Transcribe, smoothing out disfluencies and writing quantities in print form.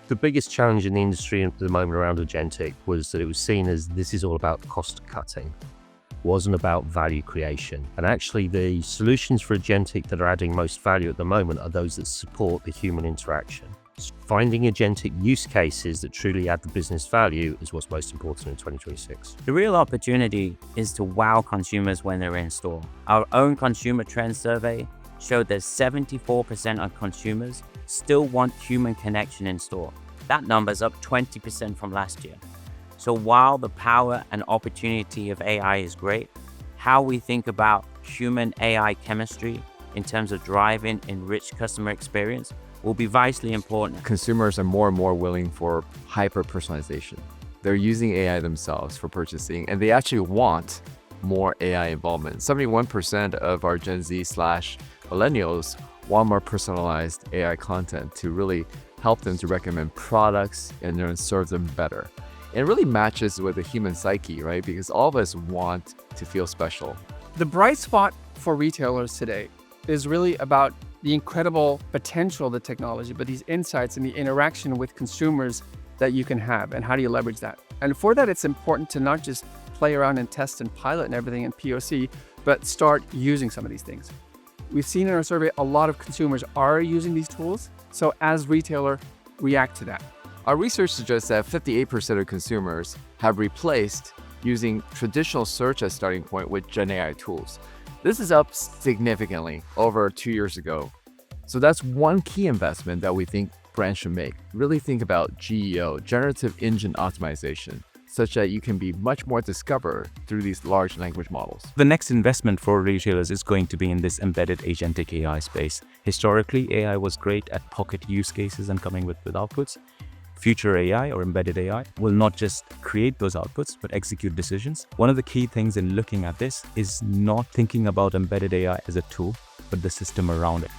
The biggest challenge in the industry at the moment around Agentic was that it was seen as this is all about cost cutting. It wasn't about value creation. And actually the solutions for Agentic that are adding most value at the moment are those that support the human interaction. Finding Agentic use cases that truly add the business value is what's most important in 2026. The real opportunity is to wow consumers when they're in store. Our own consumer trend survey showed that 74% of consumers still want human connection in store. That number's up 20% from last year. So while the power and opportunity of AI is great, how we think about human AI chemistry in terms of driving enriched customer experience will be vitally important. Consumers are more and more willing for hyper-personalization. They're using AI themselves for purchasing, and they actually want more AI involvement. 71% of our Gen Z/millennials want more personalized AI content to really help them to recommend products and serve them better. And it really matches with the human psyche, right? Because all of us want to feel special. The bright spot for retailers today is really about the incredible potential of the technology, but these insights and the interaction with consumers that you can have, and how do you leverage that? And for that, it's important to not just play around and test and pilot and everything in POC, but start using some of these things. We've seen in our survey, a lot of consumers are using these tools. So as retailer, react to that. Our research suggests that 58% of consumers have replaced using traditional search as starting point with Gen AI tools. This is up significantly over 2 years ago. So that's one key investment that we think brands should make. Really think about GEO, Generative Engine Optimization, such that you can be much more discovered through these large language models. The next investment for retailers is going to be in this embedded agentic AI space. Historically, AI was great at pocket use cases and coming with outputs. Future AI or embedded AI will not just create those outputs, but execute decisions. One of the key things in looking at this is not thinking about embedded AI as a tool, but the system around it.